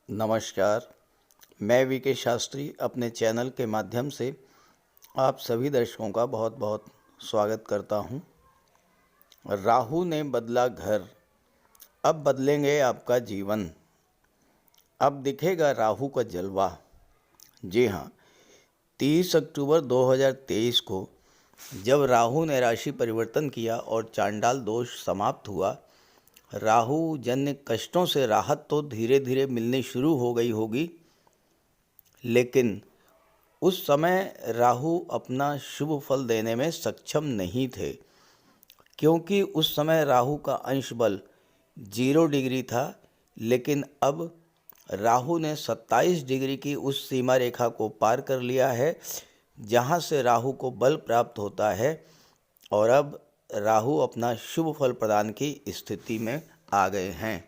नमस्कार। मैं वीके शास्त्री अपने चैनल के माध्यम से आप सभी दर्शकों का बहुत बहुत स्वागत करता हूं। राहु ने बदला घर, अब बदलेंगे आपका जीवन। अब दिखेगा राहु का जलवा। जी हाँ, 30 अक्टूबर 2023 को जब राहु ने राशि परिवर्तन किया और चांडाल दोष समाप्त हुआ, राहु जन्य कष्टों से राहत तो धीरे धीरे मिलनी शुरू हो गई होगी, लेकिन उस समय राहु अपना शुभ फल देने में सक्षम नहीं थे, क्योंकि उस समय राहु का अंश बल 0 डिग्री था। लेकिन अब राहु ने 27 डिग्री की उस सीमा रेखा को पार कर लिया है जहाँ से राहु को बल प्राप्त होता है, और अब राहु अपना शुभ फल प्रदान की स्थिति में आ गए हैं।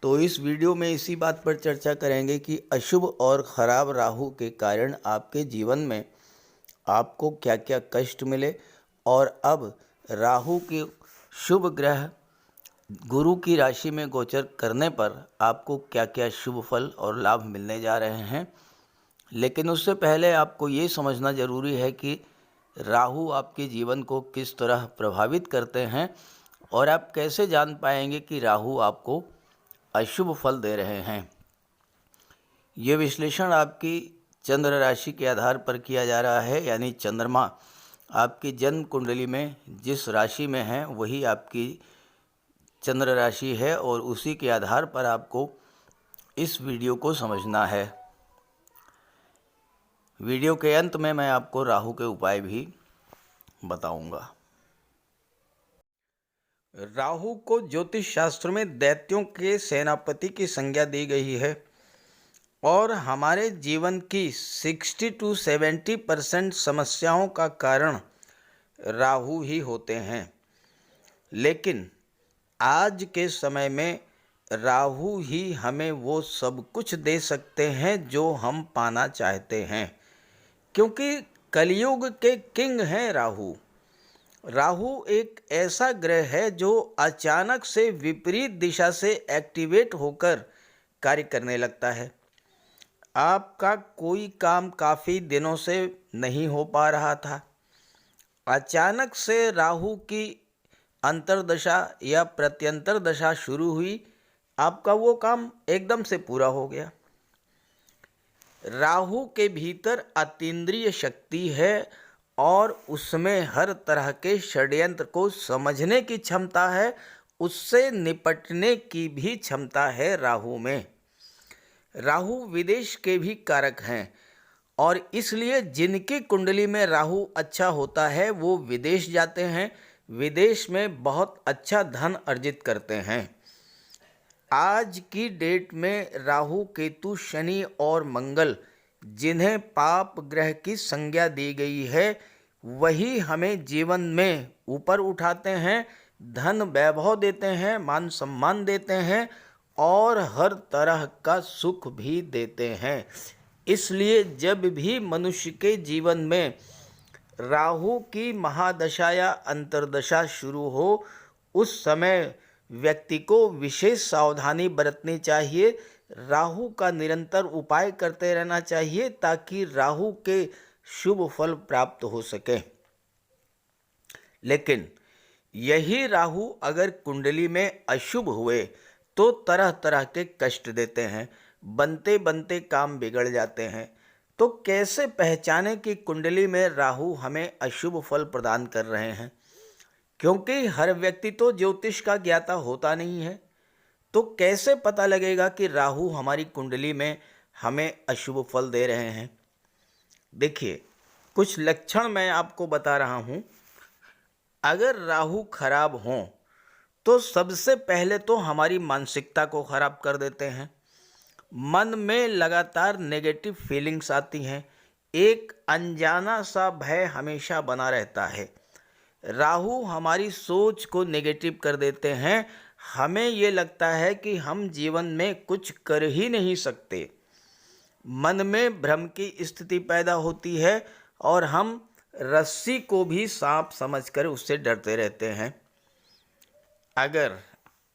तो इस वीडियो में इसी बात पर चर्चा करेंगे कि अशुभ और ख़राब राहु के कारण आपके जीवन में आपको क्या क्या कष्ट मिले, और अब राहु के शुभ ग्रह गुरु की राशि में गोचर करने पर आपको क्या क्या शुभ फल और लाभ मिलने जा रहे हैं। लेकिन उससे पहले आपको ये समझना ज़रूरी है कि राहु आपके जीवन को किस तरह प्रभावित करते हैं, और आप कैसे जान पाएंगे कि राहु आपको अशुभ फल दे रहे हैं। ये विश्लेषण आपकी चंद्र राशि के आधार पर किया जा रहा है, यानी चंद्रमा आपकी जन्म कुंडली में जिस राशि में है वही आपकी चंद्र राशि है, और उसी के आधार पर आपको इस वीडियो को समझना है। वीडियो के अंत में मैं आपको राहु के उपाय भी बताऊंगा। राहु को ज्योतिष शास्त्र में दैत्यों के सेनापति की संज्ञा दी गई है, और हमारे जीवन की 60 to 70% समस्याओं का कारण राहु ही होते हैं। लेकिन आज के समय में राहु ही हमें वो सब कुछ दे सकते हैं जो हम पाना चाहते हैं, क्योंकि कलयुग के किंग हैं राहु। राहु एक ऐसा ग्रह है जो अचानक से विपरीत दिशा से एक्टिवेट होकर कार्य करने लगता है। आपका कोई काम काफ़ी दिनों से नहीं हो पा रहा था, अचानक से राहु की अंतर्दशा या प्रत्यंतर दशा शुरू हुई, आपका वो काम एकदम से पूरा हो गया। राहु के भीतर अतीन्द्रिय शक्ति है, और उसमें हर तरह के षड्यंत्र को समझने की क्षमता है, उससे निपटने की भी क्षमता है राहु में। राहु विदेश के भी कारक हैं, और इसलिए जिनकी कुंडली में राहु अच्छा होता है वो विदेश जाते हैं, विदेश में बहुत अच्छा धन अर्जित करते हैं। आज की डेट में राहु, केतु, शनि और मंगल जिन्हें पाप ग्रह की संज्ञा दी गई है, वही हमें जीवन में ऊपर उठाते हैं, धन वैभव देते हैं, मान सम्मान देते हैं, और हर तरह का सुख भी देते हैं। इसलिए जब भी मनुष्य के जीवन में राहु की महादशा या अंतर्दशा शुरू हो, उस समय व्यक्ति को विशेष सावधानी बरतनी चाहिए, राहु का निरंतर उपाय करते रहना चाहिए, ताकि राहु के शुभ फल प्राप्त हो सके। लेकिन यही राहु अगर कुंडली में अशुभ हुए तो तरह तरह के कष्ट देते हैं, बनते बनते काम बिगड़ जाते हैं। तो कैसे पहचाने कि कुंडली में राहु हमें अशुभ फल प्रदान कर रहे हैं, क्योंकि हर व्यक्ति तो ज्योतिष का ज्ञाता होता नहीं है। तो कैसे पता लगेगा कि राहु हमारी कुंडली में हमें अशुभ फल दे रहे हैं। देखिए, कुछ लक्षण मैं आपको बता रहा हूँ। अगर राहु खराब हों तो सबसे पहले तो हमारी मानसिकता को खराब कर देते हैं, मन में लगातार नेगेटिव फीलिंग्स आती हैं, एक अनजाना सा भय हमेशा बना रहता है। राहु हमारी सोच को नेगेटिव कर देते हैं, हमें ये लगता है कि हम जीवन में कुछ कर ही नहीं सकते, मन में भ्रम की स्थिति पैदा होती है, और हम रस्सी को भी सांप समझकर उससे डरते रहते हैं। अगर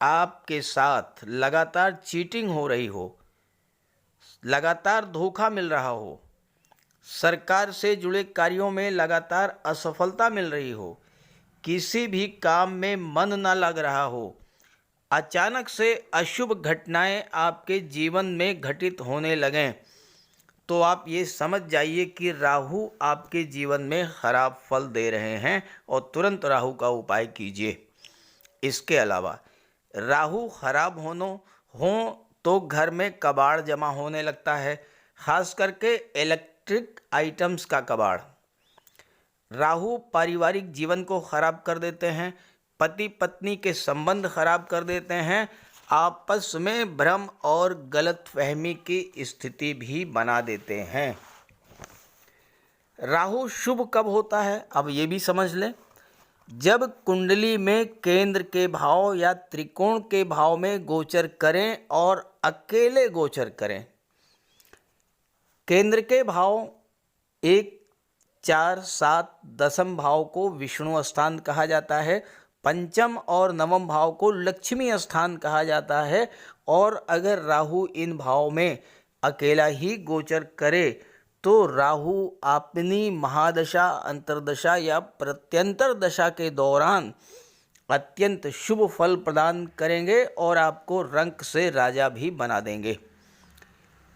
आपके साथ लगातार चीटिंग हो रही हो, लगातार धोखा मिल रहा हो, सरकार से जुड़े कार्यों में लगातार असफलता मिल रही हो, किसी भी काम में मन ना लग रहा हो, अचानक से अशुभ घटनाएं आपके जीवन में घटित होने लगें, तो आप ये समझ जाइए कि राहु आपके जीवन में खराब फल दे रहे हैं और तुरंत राहु का उपाय कीजिए। इसके अलावा राहु खराब हो तो घर में कबाड़ जमा होने लगता है, खास करके इलेक्ट्रिक आइटम्स का कबाड़। राहु पारिवारिक जीवन को खराब कर देते हैं, पति पत्नी के संबंध खराब कर देते हैं, आपस में भ्रम और गलतफहमी की स्थिति भी बना देते हैं। राहु शुभ कब होता है, अब ये भी समझ लें। जब कुंडली में केंद्र के भाव या त्रिकोण के भाव में गोचर करें और अकेले गोचर करें। केंद्र के भाव 1, 4, 7, दशम भाव को विष्णु स्थान कहा जाता है, पंचम और नवम भाव को लक्ष्मी स्थान कहा जाता है। और अगर राहु इन भाव में अकेला ही गोचर करे तो राहु अपनी महादशा, अंतर्दशा या प्रत्यंतर दशा के दौरान अत्यंत शुभ फल प्रदान करेंगे और आपको रंक से राजा भी बना देंगे।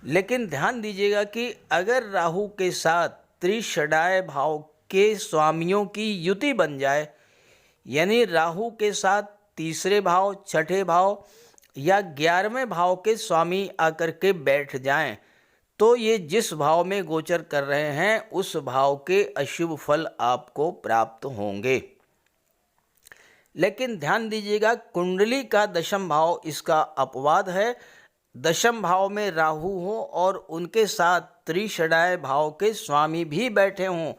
लेकिन ध्यान दीजिएगा कि अगर राहु के साथ त्रिषडाय भाव के स्वामियों की युति बन जाए, यानी राहु के साथ तीसरे भाव, छठे भाव या 11वें भाव के स्वामी आकर के बैठ जाएं, तो ये जिस भाव में गोचर कर रहे हैं उस भाव के अशुभ फल आपको प्राप्त होंगे। लेकिन ध्यान दीजिएगा, कुंडली का दशम भाव इसका अपवाद है। दशम भाव में राहु हो और उनके साथ त्रिषडाय भाव के स्वामी भी बैठे हों,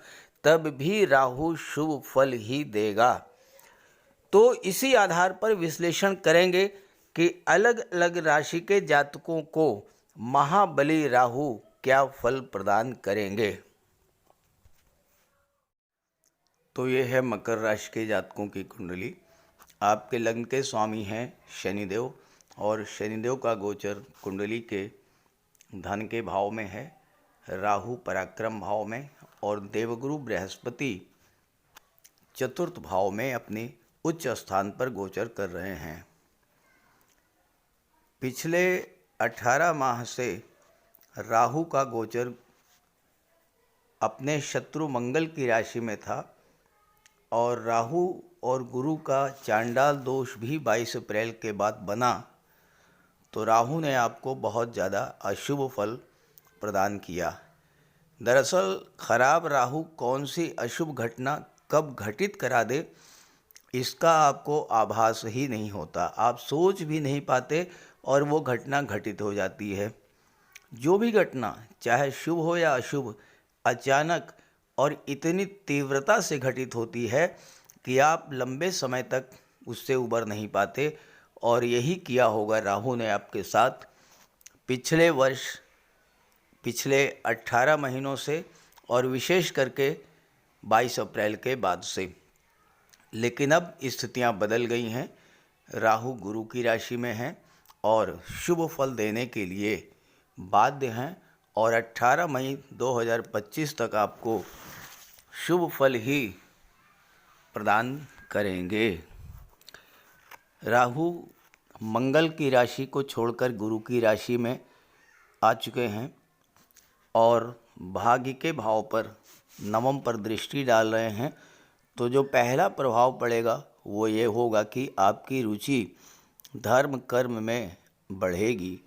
तब भी राहु शुभ फल ही देगा। तो इसी आधार पर विश्लेषण करेंगे कि अलग अलग राशि के जातकों को महाबली राहु क्या फल प्रदान करेंगे। तो ये है मकर राशि के जातकों की कुंडली। आपके लग्न के स्वामी हैं शनिदेव और शनिदेव का गोचर कुंडली के धन के भाव में है, राहु पराक्रम भाव में और देवगुरु बृहस्पति चतुर्थ भाव में अपने उच्च स्थान पर गोचर कर रहे हैं। पिछले 18 माह से राहु का गोचर अपने शत्रु मंगल की राशि में था और राहु और गुरु का चांडाल दोष भी 22 अप्रैल के बाद बना, तो राहु ने आपको बहुत ज़्यादा अशुभ फल प्रदान किया। दरअसल खराब राहु कौन सी अशुभ घटना कब घटित करा दे, इसका आपको आभास ही नहीं होता, आप सोच भी नहीं पाते और वो घटना घटित हो जाती है। जो भी घटना चाहे शुभ हो या अशुभ, अचानक और इतनी तीव्रता से घटित होती है कि आप लंबे समय तक उससे उबर नहीं पाते। और यही किया होगा राहु ने आपके साथ पिछले वर्ष, पिछले 18 महीनों से और विशेष करके 22 अप्रैल के बाद से। लेकिन अब स्थितियां बदल गई हैं, राहु गुरु की राशि में हैं और शुभ फल देने के लिए बाध्य हैं और 18 मई 2025 तक आपको शुभ फल ही प्रदान करेंगे। राहु मंगल की राशि को छोड़कर गुरु की राशि में आ चुके हैं और भाग्य के भाव पर नवम पर दृष्टि डाल रहे हैं। तो जो पहला प्रभाव पड़ेगा वो ये होगा कि आपकी रुचि धर्म कर्म में बढ़ेगी,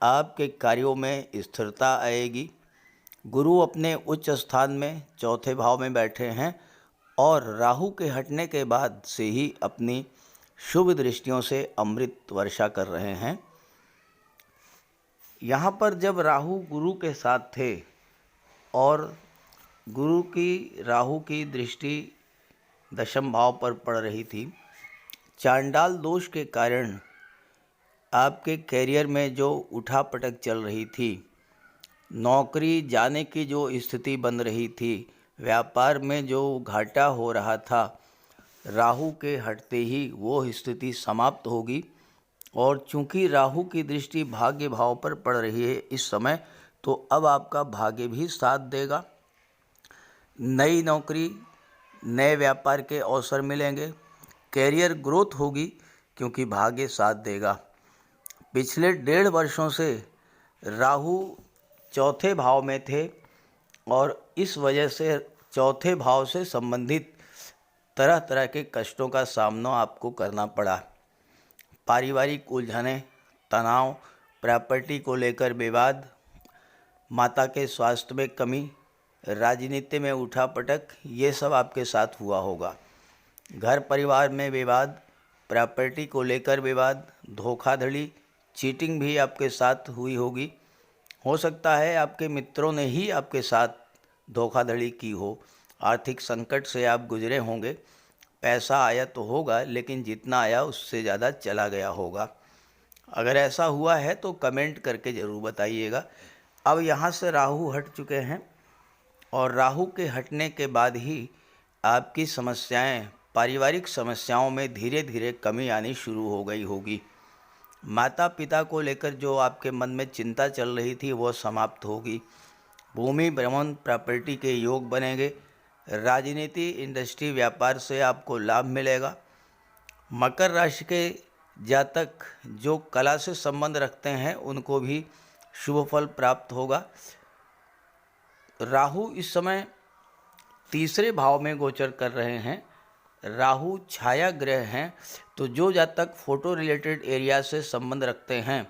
आपके कार्यों में स्थिरता आएगी। गुरु अपने उच्च स्थान में चौथे भाव में बैठे हैं और राहु के हटने के बाद से ही अपनी शुभ दृष्टियों से अमृत वर्षा कर रहे हैं। यहाँ पर जब राहु गुरु के साथ थे और गुरु की राहु की दृष्टि दशम भाव पर पड़ रही थी, चांडाल दोष के कारण आपके कैरियर में जो उठापटक चल रही थी, नौकरी जाने की जो स्थिति बन रही थी, व्यापार में जो घाटा हो रहा था, राहु के हटते ही वो स्थिति समाप्त होगी और चूंकि राहु की दृष्टि भाग्य भाव पर पड़ रही है इस समय, तो अब आपका भाग्य भी साथ देगा। नई नौकरी, नए व्यापार के अवसर मिलेंगे। कैरियर ग्रोथ होगी क्योंकि भाग्य साथ देगा। पिछले 1.5 वर्षों से राहु चौथे भाव में थे और इस वजह से चौथे भाव से संबंधित तरह तरह के कष्टों का सामना आपको करना पड़ा। पारिवारिक उलझनें, तनाव, प्रॉपर्टी को लेकर विवाद, माता के स्वास्थ्य में कमी, राजनीति में उठापटक, ये सब आपके साथ हुआ होगा। घर परिवार में विवाद, प्रॉपर्टी को लेकर विवाद, धोखाधड़ी, चीटिंग भी आपके साथ हुई होगी। हो सकता है आपके मित्रों ने ही आपके साथ धोखाधड़ी की हो। आर्थिक संकट से आप गुजरे होंगे। पैसा आया तो होगा, लेकिन जितना आया उससे ज़्यादा चला गया होगा। अगर ऐसा हुआ है तो कमेंट करके ज़रूर बताइएगा। अब यहाँ से राहु हट चुके हैं और राहु के हटने के बाद ही आपकी समस्याएं, पारिवारिक समस्याओं में धीरे धीरे कमी आनी शुरू हो गई होगी। माता पिता को लेकर जो आपके मन में चिंता चल रही थी वो समाप्त होगी। भूमि, भ्रमण, प्रॉपर्टी के योग बनेंगे। राजनीति, इंडस्ट्री, व्यापार से आपको लाभ मिलेगा। मकर राशि के जातक जो कला से संबंध रखते हैं उनको भी शुभ फल प्राप्त होगा। राहु इस समय तीसरे भाव में गोचर कर रहे हैं। राहु छाया ग्रह हैं, तो जो जातक फोटो रिलेटेड एरिया से संबंध रखते हैं,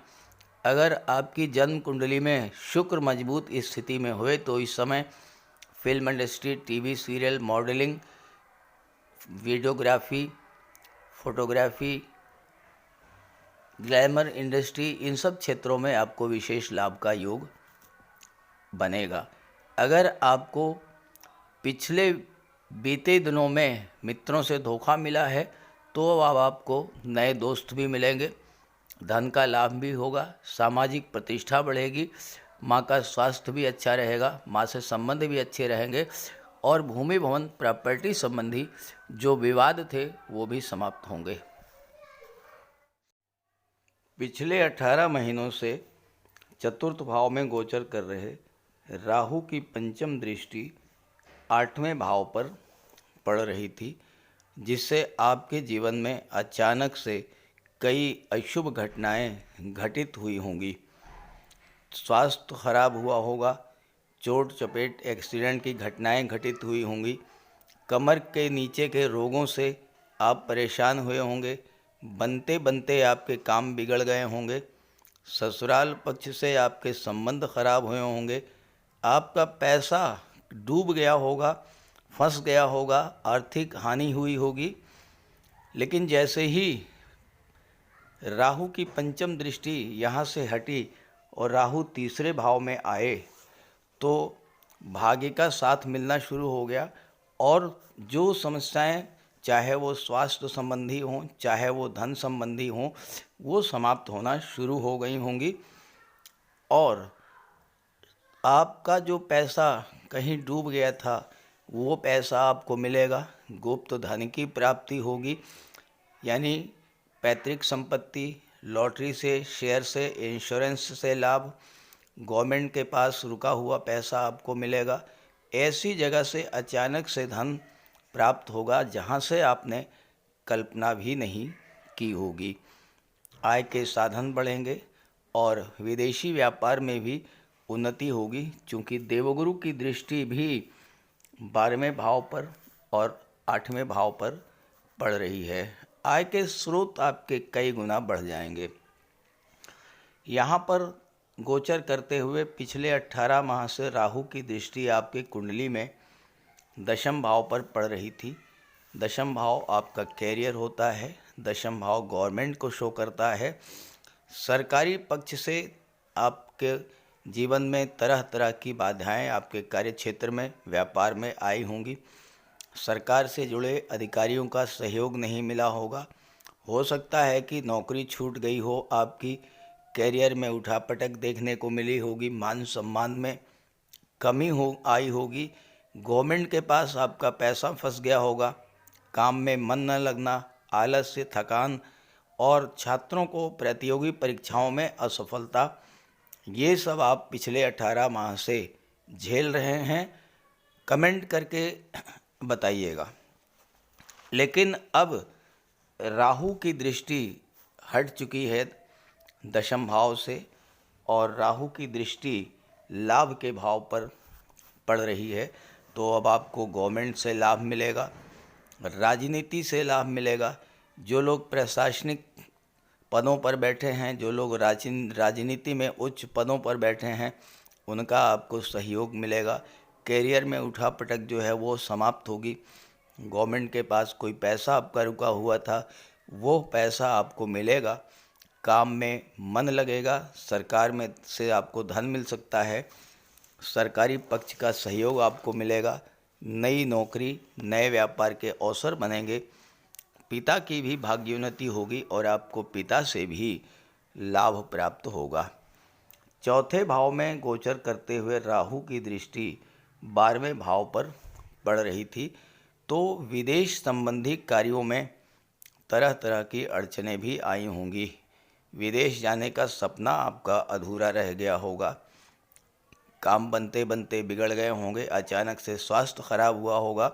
अगर आपकी जन्म कुंडली में शुक्र मजबूत स्थिति में हुए तो इस समय film industry, TV serial, modelling, videography, photography, glamour industry, इन सब क्षेत्रों में आपको विशेष लाभ का योग बनेगा। अगर आपको पिछले बीते दिनों में मित्रों से धोखा मिला है तो अब आपको नए दोस्त भी मिलेंगे, धन का लाभ भी होगा, सामाजिक प्रतिष्ठा बढ़ेगी, माँ का स्वास्थ्य भी अच्छा रहेगा, माँ से संबंध भी अच्छे रहेंगे और भूमि, भवन, प्रॉपर्टी संबंधी जो विवाद थे वो भी समाप्त होंगे। पिछले 18 महीनों से चतुर्थ भाव में गोचर कर रहे राहु की पंचम दृष्टि 8वें भाव पर पड़ रही थी, जिससे आपके जीवन में अचानक से कई अशुभ घटनाएं घटित हुई होंगी। स्वास्थ्य खराब हुआ होगा, चोट चपेट, एक्सीडेंट की घटनाएं घटित हुई होंगी। कमर के नीचे के रोगों से आप परेशान हुए होंगे। बनते बनते आपके काम बिगड़ गए होंगे। ससुराल पक्ष से आपके संबंध खराब हुए होंगे। आपका पैसा डूब गया होगा, फंस गया होगा, आर्थिक हानि हुई होगी। लेकिन जैसे ही राहु की पंचम दृष्टि यहाँ से हटी और राहु तीसरे भाव में आए तो भाग्य का साथ मिलना शुरू हो गया और जो समस्याएं, चाहे वो स्वास्थ्य संबंधी हों, चाहे वो धन संबंधी हों, वो समाप्त होना शुरू हो गई होंगी। और आपका जो पैसा कहीं डूब गया था वो पैसा आपको मिलेगा। गुप्त धन की प्राप्ति होगी, यानी पैतृक संपत्ति, लॉटरी से, शेयर से, इंश्योरेंस से लाभ, गवर्नमेंट के पास रुका हुआ पैसा आपको मिलेगा। ऐसी जगह से अचानक से धन प्राप्त होगा जहां से आपने कल्पना भी नहीं की होगी। आय के साधन बढ़ेंगे और विदेशी व्यापार में भी उन्नति होगी, क्योंकि देवगुरु की दृष्टि भी 12वें भाव पर और 8वें भाव पर पड़ रही है। आय के स्रोत आपके कई गुना बढ़ जाएंगे। यहाँ पर गोचर करते हुए पिछले 18 माह से राहु की दृष्टि आपके कुंडली में दशम भाव पर पड़ रही थी। दशम भाव आपका कैरियर होता है। दशम भाव गवर्नमेंट को शो करता है। सरकारी पक्ष से आपके जीवन में तरह तरह की बाधाएं आपके कार्य क्षेत्र में, व्यापार में आई होंगी। सरकार से जुड़े अधिकारियों का सहयोग नहीं मिला होगा। हो सकता है कि नौकरी छूट गई हो आपकी, कैरियर में उठापटक देखने को मिली होगी, मान सम्मान में कमी आई होगी। गवर्नमेंट के पास आपका पैसा फंस गया होगा, काम में मन न लगना, आलस्य, थकान और छात्रों को प्रतियोगी परीक्षाओं में असफलता, ये सब आप पिछले 18 माह से झेल रहे हैं। कमेंट करके बताइएगा। लेकिन अब राहु की दृष्टि हट चुकी है दशम भाव से और राहु की दृष्टि लाभ के भाव पर पड़ रही है। तो अब आपको गवर्नमेंट से लाभ मिलेगा, राजनीति से लाभ मिलेगा। जो लोग प्रशासनिक पदों पर बैठे हैं, जो लोग राजनीति में उच्च पदों पर बैठे हैं, उनका आपको सहयोग मिलेगा। कैरियर में उठापटक जो है वो समाप्त होगी। गवर्नमेंट के पास कोई पैसा आपका रुका हुआ था, वो पैसा आपको मिलेगा। काम में मन लगेगा, सरकार में से आपको धन मिल सकता है, सरकारी पक्ष का सहयोग आपको मिलेगा, नई नौकरी, नए व्यापार के अवसर बनेंगे, पिता की भी भाग्योन्नति होगी और आपको पिता से भी लाभ प्राप्त होगा। चौथे भाव में गोचर करते हुए राहु की दृष्टि 12वें भाव पर पड़ रही थी, तो विदेश संबंधी कार्यों में तरह तरह की अड़चनें भी आई होंगी। विदेश जाने का सपना आपका अधूरा रह गया होगा, काम बनते बनते बिगड़ गए होंगे, अचानक से स्वास्थ्य खराब हुआ होगा।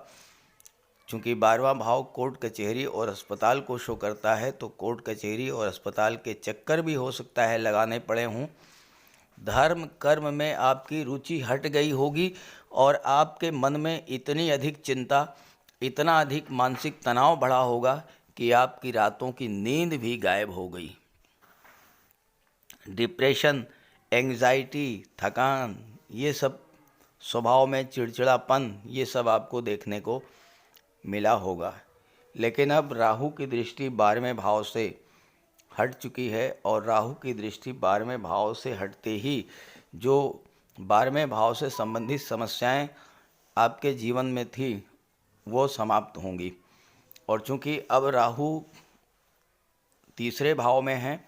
चूँकि 12वां भाव कोर्ट कचहरी और अस्पताल को शो करता है, तो कोर्ट कचहरी और अस्पताल के चक्कर भी हो सकता है लगाने पड़े हों। धर्म कर्म में आपकी रुचि हट गई होगी और आपके मन में इतनी अधिक चिंता, इतना अधिक मानसिक तनाव बढ़ा होगा कि आपकी रातों की नींद भी गायब हो गई। डिप्रेशन, एंग्जाइटी, थकान, ये सब स्वभाव में चिड़चिड़ापन, ये सब आपको देखने को मिला होगा। लेकिन अब राहु की दृष्टि 12वें भाव से हट चुकी है और राहु की दृष्टि 12वें भाव से हटते ही जो 12वें भाव से संबंधित समस्याएं आपके जीवन में थी वो समाप्त होंगी। और चूंकि अब राहु तीसरे भाव में हैं,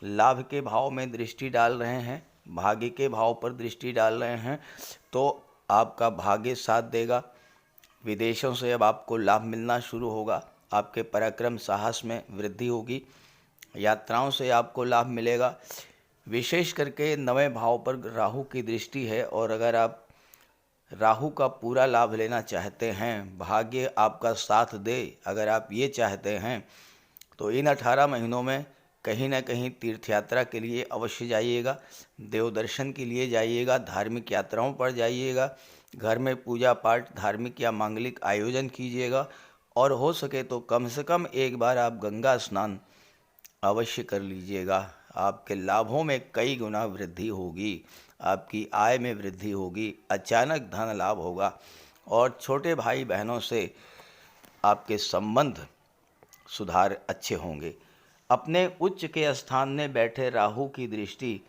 लाभ के भाव में दृष्टि डाल रहे हैं, भाग्य के भाव पर दृष्टि डाल रहे हैं, तो आपका भाग्य साथ देगा। विदेशों से अब आपको लाभ मिलना शुरू होगा, आपके पराक्रम साहस में वृद्धि होगी, यात्राओं से आपको लाभ मिलेगा। विशेष करके 9वें भाव पर राहु की दृष्टि है और अगर आप राहु का पूरा लाभ लेना चाहते हैं, भाग्य आपका साथ दे, अगर आप ये चाहते हैं, तो इन 18 महीनों में कहीं ना कहीं तीर्थ यात्रा के लिए अवश्य जाइएगा, देव दर्शन के लिए जाइएगा, धार्मिक यात्राओं पर जाइएगा, घर में पूजा पाठ, धार्मिक या मांगलिक आयोजन कीजिएगा और हो सके तो कम से कम एक बार आप गंगा स्नान अवश्य कर लीजिएगा। आपके लाभों में कई गुना वृद्धि होगी, आपकी आय में वृद्धि होगी, अचानक धन लाभ होगा और छोटे भाई बहनों से आपके संबंध सुधार अच्छे होंगे। अपने उच्च के स्थान में बैठे राहु की दृष्टि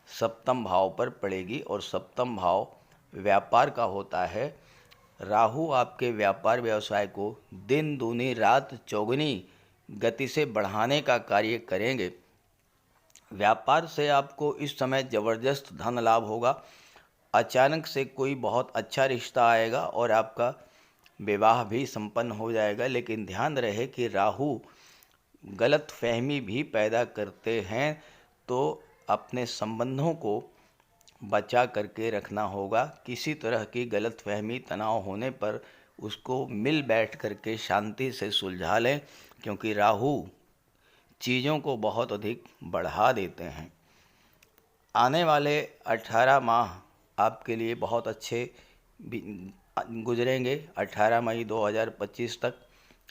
सप्तम भाव पर पड़ेगी और सप्तम भाव व्यापार का होता है। राहु आपके व्यापार व्यवसाय को दिन दूनी रात चौगुनी गति से बढ़ाने का कार्य करेंगे। व्यापार से आपको इस समय ज़बरदस्त धन लाभ होगा, अचानक से कोई बहुत अच्छा रिश्ता आएगा और आपका विवाह भी संपन्न हो जाएगा। लेकिन ध्यान रहे कि राहु गलत फहमी भी पैदा करते हैं, तो अपने संबंधों को बचा करके रखना होगा। किसी तरह की गलत फहमी, तनाव होने पर उसको मिल बैठ करके शांति से सुलझा लें, क्योंकि राहु चीज़ों को बहुत अधिक बढ़ा देते हैं। आने वाले 18 माह आपके लिए बहुत अच्छे गुजरेंगे। 18 मई 2025 तक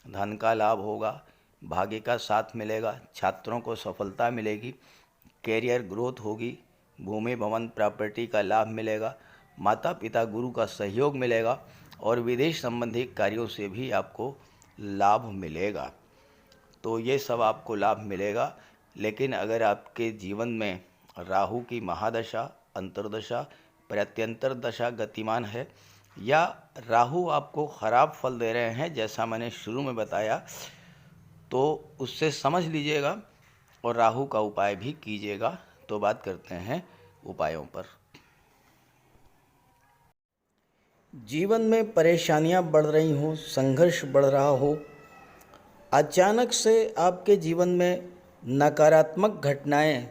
धन का लाभ होगा, भाग्य का साथ मिलेगा, छात्रों को सफलता मिलेगी, कैरियर ग्रोथ होगी, भूमि भवन प्रॉपर्टी का लाभ मिलेगा, माता पिता गुरु का सहयोग मिलेगा और विदेश संबंधी कार्यों से भी आपको लाभ मिलेगा। तो ये सब आपको लाभ मिलेगा। लेकिन अगर आपके जीवन में राहु की महादशा, अंतर्दशा, प्रत्यंतर दशा गतिमान है या राहु आपको ख़राब फल दे रहे हैं, जैसा मैंने शुरू में बताया, तो उससे समझ लीजिएगा और राहु का उपाय भी कीजिएगा। तो बात करते हैं उपायों पर। जीवन में परेशानियां बढ़ रही हों, संघर्ष बढ़ रहा हो, अचानक से आपके जीवन में नकारात्मक घटनाएं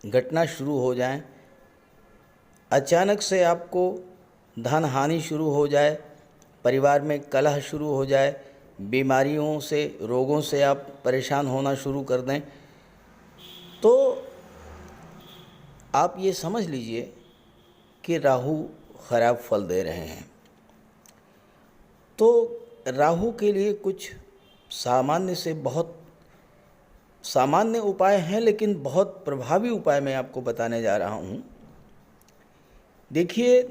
घटना शुरू हो जाएं, अचानक से आपको धन हानि शुरू हो जाए, परिवार में कलह शुरू हो जाए, बीमारियों से, रोगों से आप परेशान होना शुरू कर दें, तो आप ये समझ लीजिए कि राहु खराब फल दे रहे हैं। तो राहु के लिए कुछ सामान्य से बहुत सामान्य उपाय हैं, लेकिन बहुत प्रभावी उपाय मैं आपको बताने जा रहा हूँ। देखिए,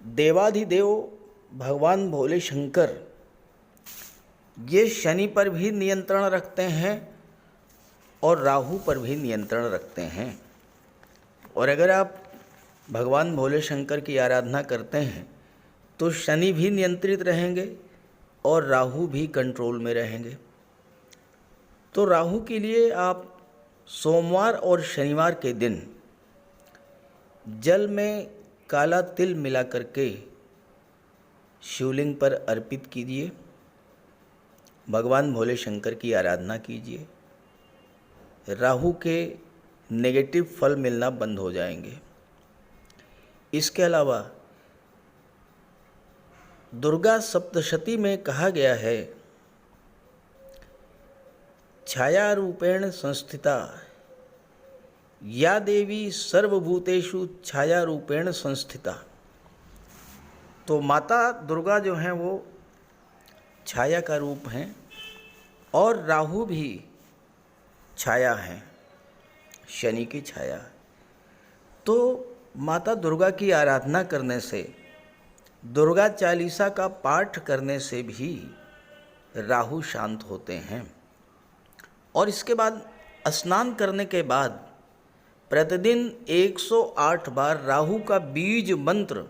देवाधिदेव भगवान भोले शंकर ये शनि पर भी नियंत्रण रखते हैं और राहु पर भी नियंत्रण रखते हैं। और अगर आप भगवान भोले शंकर की आराधना करते हैं तो शनि भी नियंत्रित रहेंगे और राहु भी कंट्रोल में रहेंगे। तो राहु के लिए आप सोमवार और शनिवार के दिन जल में काला तिल मिला करके शिवलिंग पर अर्पित कीजिए, भगवान भोले शंकर की आराधना कीजिए। राहु के नेगेटिव फल मिलना बंद हो जाएंगे। इसके अलावा दुर्गा सप्तशती में कहा गया है, छाया रूपेण संस्थिता या देवी सर्वभूतेषु छाया रूपेण संस्थिता। तो माता दुर्गा जो हैं वो छाया का रूप हैं और राहु भी छाया हैं, शनि की छाया। तो माता दुर्गा की आराधना करने से, दुर्गा चालीसा का पाठ करने से भी राहु शांत होते हैं। और इसके बाद स्नान करने के बाद प्रतिदिन 108 बार राहु का बीज मंत्र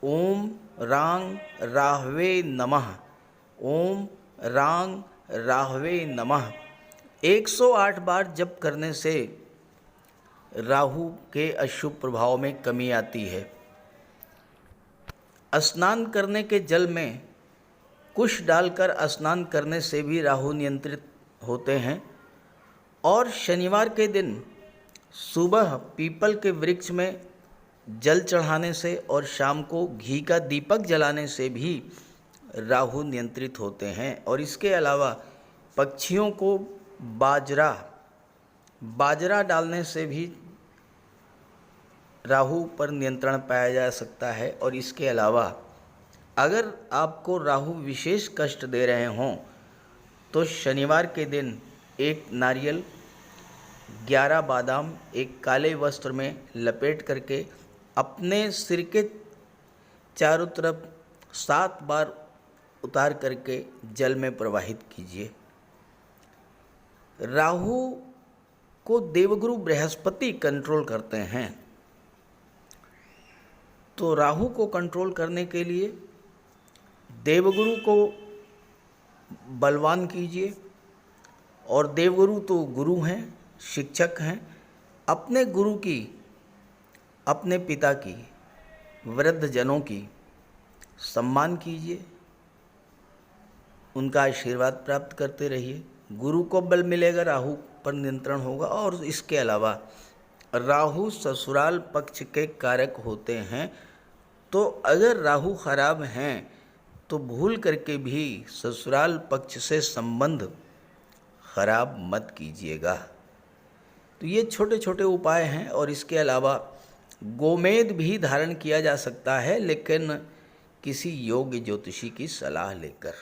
ओम रांग राहवे नमः, ओम रांग राहवे नमः 108 बार जप करने से राहु के अशुभ प्रभाव में कमी आती है। स्नान करने के जल में कुश डालकर स्नान करने से भी राहु नियंत्रित होते हैं। और शनिवार के दिन सुबह पीपल के वृक्ष में जल चढ़ाने से और शाम को घी का दीपक जलाने से भी राहु नियंत्रित होते हैं। और इसके अलावा पक्षियों को बाजरा डालने से भी राहु पर नियंत्रण पाया जा सकता है। और इसके अलावा अगर आपको राहु विशेष कष्ट दे रहे हों तो शनिवार के दिन एक नारियल, 11 बादाम एक काले वस्त्र में लपेट करके अपने सिर के चारों तरफ 7 बार उतार करके जल में प्रवाहित कीजिए। राहु को देवगुरु बृहस्पति कंट्रोल करते हैं। तो राहु को कंट्रोल करने के लिए देवगुरु को बलवान कीजिए। और देवगुरु तो गुरु हैं, शिक्षक हैं। अपने गुरु की, अपने पिता की, वृद्ध जनों की सम्मान कीजिए, उनका आशीर्वाद प्राप्त करते रहिए। गुरु को बल मिलेगा, राहु पर नियंत्रण होगा। और इसके अलावा राहु ससुराल पक्ष के कारक होते हैं। तो अगर राहु खराब हैं तो भूल करके भी ससुराल पक्ष से संबंध खराब मत कीजिएगा। तो ये छोटे छोटे उपाय हैं। और इसके अलावा गोमेद भी धारण किया जा सकता है, लेकिन किसी योग्य ज्योतिषी की सलाह लेकर।